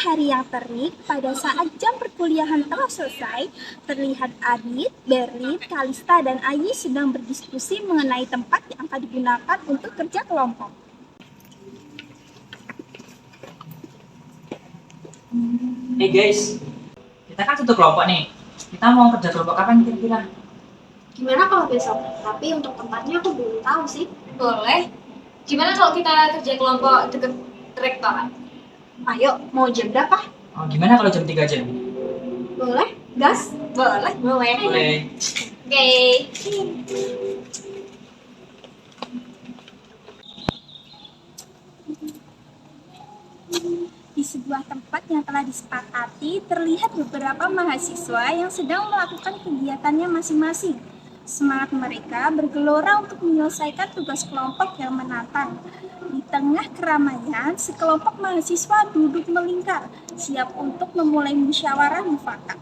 hari yang terik, pada saat jam perkuliahan telah selesai, terlihat Adit, Berlin, Kalista, dan Ayi sedang berdiskusi mengenai tempat yang akan digunakan untuk kerja kelompok. Hey guys, kita kan satu kelompok nih. Kita mau kerja kelompok kapan kira-kira? Gimana kalau besok? Tapi untuk tempatnya aku belum tahu sih. Boleh. Gimana kalau kita kerja kelompok deket rektorat? Ayo, mau jam berapa? Oh, gimana kalau jam 3 jam? Boleh? Gas? Boleh. Boleh. Oke. Di sebuah tempat yang telah disepakati, terlihat beberapa mahasiswa yang sedang melakukan kegiatannya masing-masing. Semangat mereka bergelora untuk menyelesaikan tugas kelompok yang menantang. Di tengah keramaian, sekelompok mahasiswa duduk melingkar, siap untuk memulai musyawarah mufakat.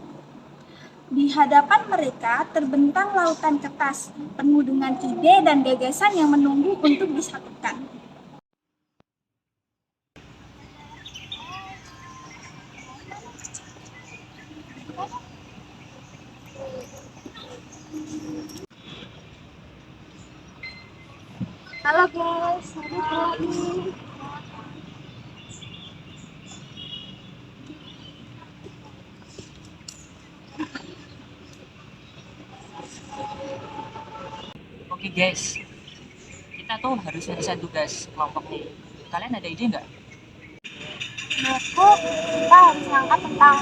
Di hadapan mereka terbentang lautan kertas, penuh dengan ide dan gagasan yang menunggu untuk disatukan. Halo guys, selamat pagi. Oke guys, kita tuh harus menyelesaikan tugas kelompok nih. Kalian ada ide nggak? Menurutku kita harus ngangkat tentang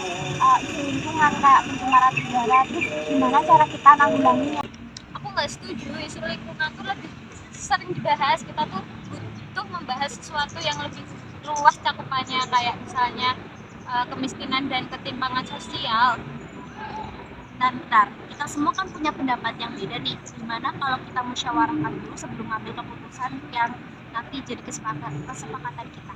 isu lingkungan kayak pencemaran udara. Terus gimana cara kita nanggulanginya? Aku nggak setuju. Isu lingkungan tuh lebih sering dibahas. Kita tuh butuh membahas sesuatu yang lebih luas cakupannya, kayak misalnya kemiskinan dan ketimpangan sosial. Bentar, kita semua kan punya pendapat yang beda nih. Gimana kalau kita musyawarahkan dulu sebelum ngambil keputusan yang nanti jadi kesepakatan kita?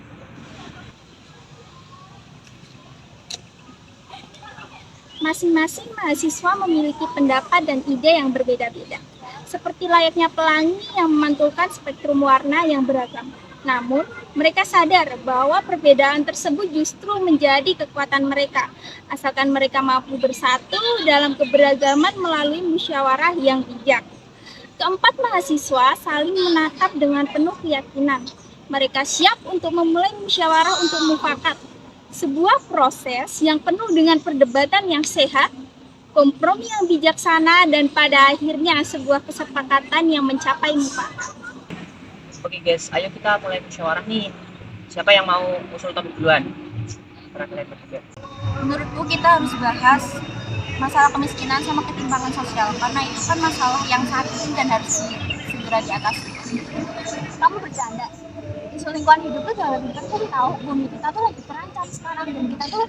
Masing-masing mahasiswa memiliki pendapat dan ide yang berbeda-beda, seperti layaknya pelangi yang memantulkan spektrum warna yang beragam. Namun, mereka sadar bahwa perbedaan tersebut justru menjadi kekuatan mereka, asalkan mereka mampu bersatu dalam keberagaman melalui musyawarah yang bijak. Keempat mahasiswa saling menatap dengan penuh keyakinan. Mereka siap untuk memulai musyawarah untuk mufakat, sebuah proses yang penuh dengan perdebatan yang sehat, kompromi yang bijaksana, dan pada akhirnya sebuah kesepakatan yang mencapai mufakat. Oke guys, ayo kita mulai musyawarah nih. Siapa yang mau usul topik duluan? Kalian bertiga. Menurutku kita harus bahas masalah kemiskinan sama ketimpangan sosial karena itu kan masalah yang sangat penting dan harus segera diatasi. Kamu bercanda? Isu lingkungan hidup itu jauh lebih penting tahu. Bumi kita tuh lagi terancam sekarang dan kita tuh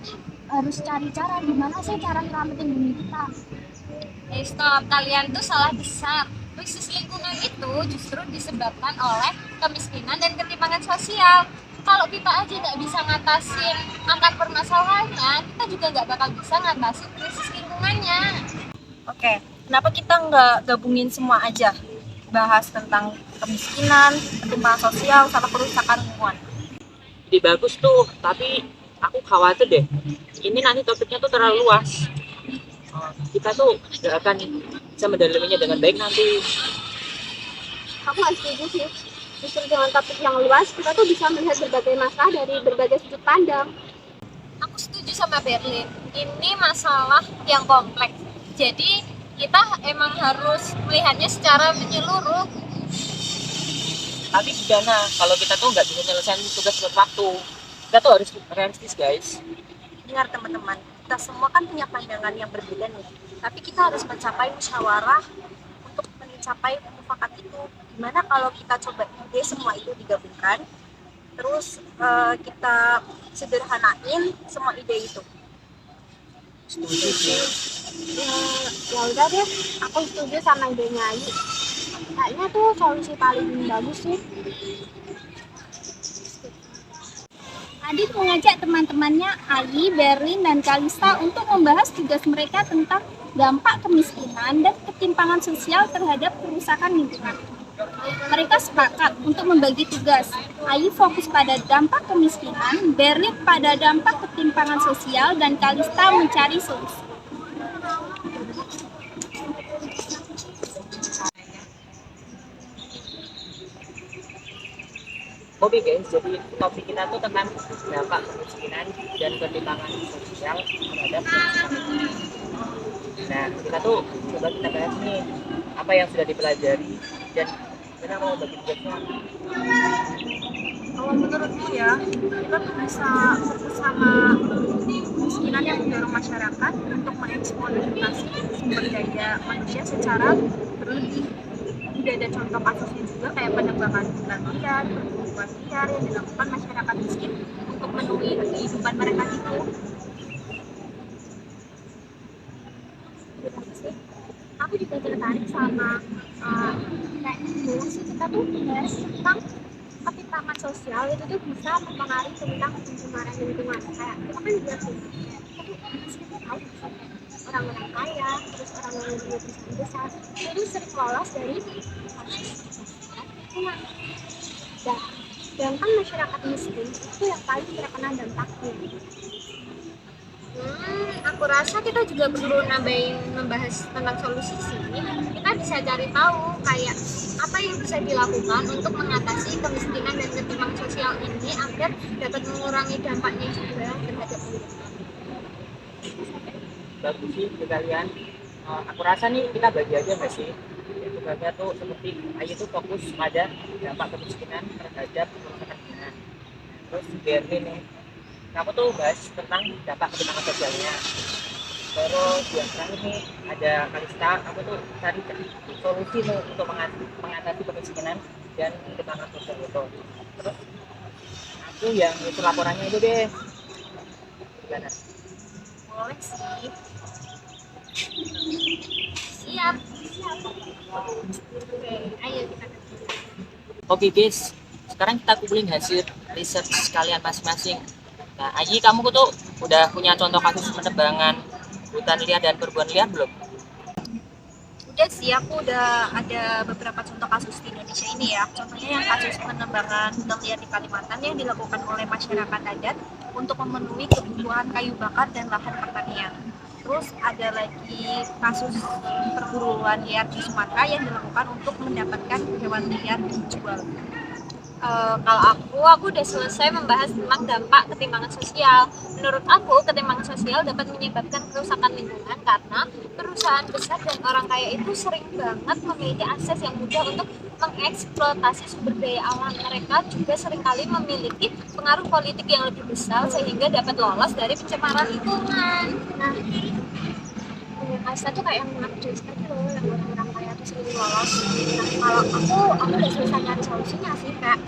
harus cari cara gimana sih cara nyelamatin bumi kita. Stop, kalian tuh salah besar. Krisis lingkungan itu justru disebabkan oleh kemiskinan dan ketimpangan sosial. Kalau kita aja nggak bisa ngatasin akar permasalahannya, kita juga nggak bakal bisa ngatasin krisis lingkungannya. Oke, kenapa kita nggak gabungin semua aja? Bahas tentang kemiskinan, ketimpangan sosial, sama kerusakan lingkungan. Ide bagus tuh, tapi aku khawatir deh. Ini nanti topiknya tuh terlalu luas. Kita tuh nggak akan bisa mendalaminya dengan baik nanti. Aku nggak setuju sih. Justru dengan topik yang luas, kita tuh bisa melihat berbagai masalah dari berbagai sudut pandang. Aku setuju sama Berlin. Ini masalah yang kompleks. Jadi kita emang harus melihatnya secara menyeluruh. Tapi gimana kalau kita tuh nggak bisa nyelesain tugas tepat waktu? Kita tuh harus realistis guys. Dengar teman-teman, kita semua kan punya pandangan yang berbeda nih. Tapi kita harus mencapai musyawarah untuk mencapai mufakat itu. Gimana kalau kita coba ide semua itu digabungkan, terus kita sederhanain semua ide itu. Setuju sih. Ya udah deh, aku setuju sama idenya Ayu. Kayaknya tuh solusi paling bagus sih. Adit mengajak teman-temannya Ayi, Berlin, dan Kalista untuk membahas tugas mereka tentang dampak kemiskinan dan ketimpangan sosial terhadap kerusakan lingkungan. Mereka sepakat untuk membagi tugas. Ayu fokus pada dampak kemiskinan, Berlin pada dampak ketimpangan sosial, dan Kalista mencari solusi. Oke guys, jadi topik kita tuh tentang dampak kemiskinan dan ketimpangan sosial terhadap kemiskinan. Nah, kita tuh coba kita bahas nih apa yang sudah dipelajari dan kita mau bagi tugasnya. Kalau menurutku ya, kita tuh bisa bersama kemiskinan yang mendorong masyarakat untuk mengeksploitasi sumber daya manusia secara berlebih. Udah ada contoh kasusnya juga kayak penebangan hutan liar, perburuan liar yang dilakukan masyarakat miskin untuk memenuhi kehidupan mereka itu. Aku juga tertarik sama kayak dulu sih kita tuh bahas tentang ketimpangan sosial itu tuh bisa mempengaruhi tentang pencemaran lingkungan. Kayak kita kan juga tuh kita tahu orang-orang kaya, terus orang-orang yang punya perusahaan besar itu sering lolos dari lingkungan. Dan sedangkan masyarakat miskin itu yang paling terkena dampaknya. Aku rasa kita juga perlu nambahin membahas tentang solusi sih. Kita bisa cari tahu kayak apa yang bisa dilakukan untuk mengatasi kemiskinan dan ketimpangan sosial ini agar dapat mengurangi dampaknya juga terhadap lingkungan. Bagus sih ke kalian. Aku rasa nih kita bagi aja nggak sih? Tugasnya tuh seperti Ayu tuh fokus pada dampak kemiskinan terhadap kerusakan lingkungan. Terus Berlin nih, kamu tuh bahas tentang dampak ketimpangan sosialnya. Terus yang terakhir nih ada Kalista, kamu tuh cari solusi nih untuk mengatasi kemiskinan dan ketimpangan sosial itu. Terus aku yang itu laporannya itu deh. Gimana? Boleh sih. Siap. Oke, ayo kita kerja. Oke guys, sekarang kita kumpulin hasil riset kalian masing-masing. Nah, Aji, kamu tuh udah punya contoh kasus penebangan hutan liar dan perburuan liar belum? Udah sih, aku udah ada beberapa contoh kasus di Indonesia ini ya. Contohnya yang kasus penebangan hutan liar di Kalimantan yang dilakukan oleh masyarakat adat untuk memenuhi kebutuhan kayu bakar dan lahan pertanian. Terus ada lagi kasus perburuan liar di Sumatera yang dilakukan untuk mendapatkan hewan liar dijual. Kalau aku udah selesai membahas tentang dampak ketimpangan sosial. Menurut aku, ketimpangan sosial dapat menyebabkan kerusakan lingkungan karena perusahaan besar dan orang kaya itu sering banget memiliki akses yang mudah untuk mengeksploitasi sumber daya alam. Mereka juga seringkali memiliki pengaruh politik yang lebih besar sehingga dapat lolos dari pencemaran lingkungan. Nah, Kalista tuh kayak yang mengajukan tadi loh, yang orang-orang kaya tuh sering lolos. Nah, kalau aku udah selesai nyari solusinya sih, kayak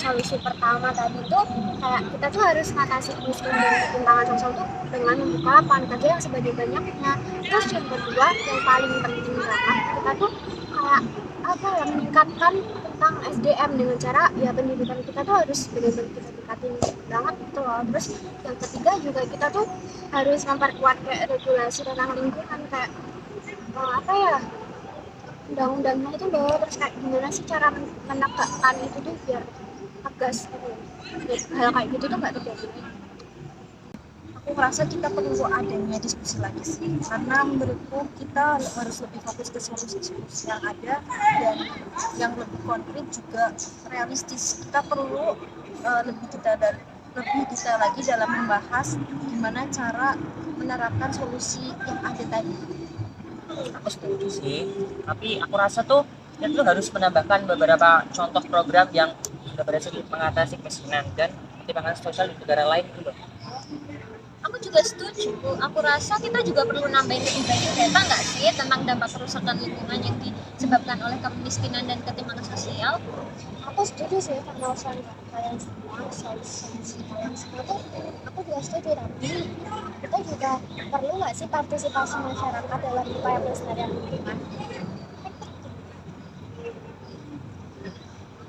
solusi pertama tadi tuh kayak kita tuh harus mengatasi kemiskinan dan ketimpangan sosial tuh dengan membuka lapangan kerja yang sebanyak-banyaknya. Terus yang kedua yang paling penting banget kita tuh kayak apa ya, meningkatkan tentang SDM dengan cara ya pendidikan kita tuh harus benar-benar kita tingkatin banget gitu loh. Terus yang ketiga juga kita tuh harus memperkuat kayak regulasi tentang lingkungan kayak apa ya, undang-undangnya itu loh. Terus kayak gimana sih cara menegakkan itu tuh biar tegas gitu. Hal kayak gitu tuh nggak terjadi. Aku merasa kita perlu adanya diskusi lagi sih, karena menurutku kita harus lebih fokus ke solusi-solusi yang ada dan yang lebih konkret juga realistis. Kita perlu lebih detail lagi dalam membahas gimana cara menerapkan solusi yang ada tadi. Aku setuju sih, tapi aku rasa tuh kita tuh harus menambahkan beberapa contoh program yang sudah berhasil mengatasi kemiskinan dan ketimpangan sosial di negara lain gitu loh. Aku juga setuju. Aku rasa kita juga perlu nambahin lebih banyak data nggak sih tentang dampak kerusakan lingkungan yang disebabkan oleh kemiskinan dan ketimpangan sosial. Aku setuju sih sama usulan kalian semua, solusi kalian semua tuh aku juga setuju, tapi kita juga perlu nggak sih partisipasi masyarakat dalam upaya pelestarian lingkungan.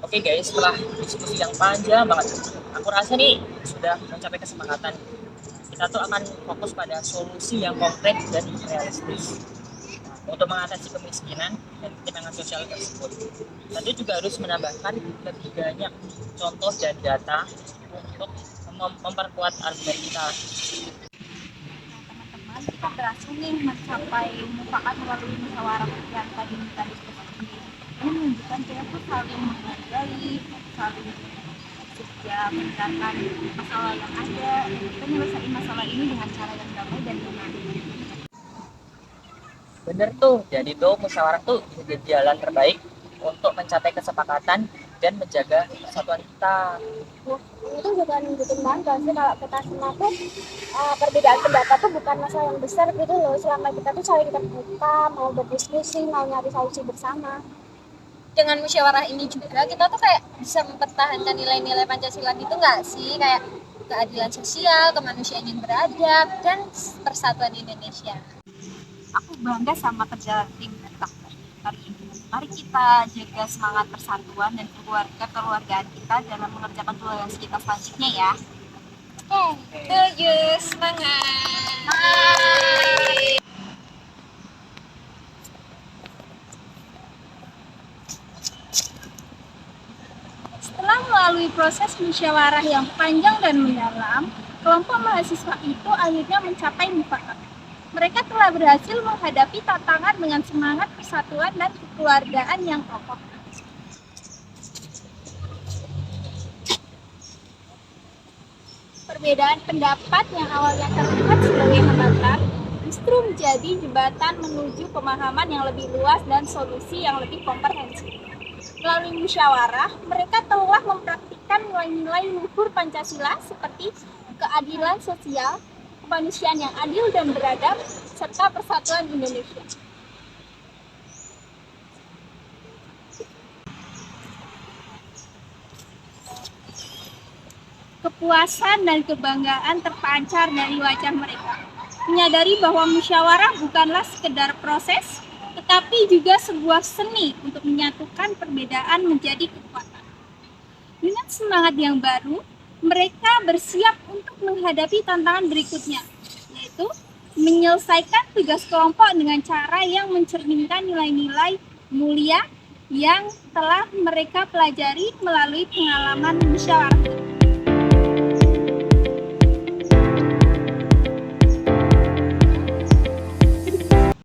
Oke guys, setelah diskusi yang panjang banget, aku rasa nih sudah mencapai kesepakatan. Kita tuh akan fokus pada solusi yang konkret dan realistis. Untuk mengatasi kemiskinan dan ketimpangan sosial tersebut. Tentu juga harus menambahkan lebih banyak contoh dan data untuk memperkuat argumen kita. Teman-teman, kita berhasil nih mencapai mufakat melalui musyawarah yang tadi kita diskusi. Ini menunjukkan kita tuh saling menghargai, saling bekerja meninggalkan masalah yang ada, kita menyelesaikan masalah ini dengan cara yang damai dan humanis. Bener tuh, jadi tuh musyawarah tuh menjadi jalan terbaik untuk mencapai kesepakatan dan menjaga persatuan kita. Itu juga nunjukin banget sih kalau kita semua tuh perbedaan pendapat tuh bukan masalah yang besar gitu loh, selama kita tuh saling terbuka, mau berdiskusi, mau nyari solusi bersama. Dengan musyawarah ini juga kita tuh kayak bisa mempertahankan nilai-nilai Pancasila gitu nggak sih, kayak keadilan sosial, kemanusiaan yang beradab, dan persatuan Indonesia. Aku bangga sama kerja tim kita hari ini. Mari kita jaga semangat persatuan dan kekeluargaan kita dalam mengerjakan tugas kita selanjutnya ya. Setuju, semangat. Setelah melalui proses musyawarah yang panjang dan mendalam, kelompok mahasiswa itu akhirnya mencapai mufakat. Mereka telah berhasil menghadapi tantangan dengan semangat persatuan dan kekeluargaan yang kokoh. Perbedaan pendapat yang awalnya terlihat sebagai hambatan justru menjadi jembatan menuju pemahaman yang lebih luas dan solusi yang lebih komprehensif. Melalui musyawarah, mereka telah mempraktikkan nilai-nilai luhur Pancasila seperti keadilan sosial, kemanusiaan yang adil dan beradab, serta persatuan Indonesia. Kepuasan dan kebanggaan terpancar dari wajah mereka, menyadari bahwa musyawarah bukanlah sekedar proses, tetapi juga sebuah seni untuk menyatukan perbedaan menjadi kekuatan. Dengan semangat yang baru, mereka bersiap untuk menghadapi tantangan berikutnya, yaitu menyelesaikan tugas kelompok dengan cara yang mencerminkan nilai-nilai mulia yang telah mereka pelajari melalui pengalaman musyawarah.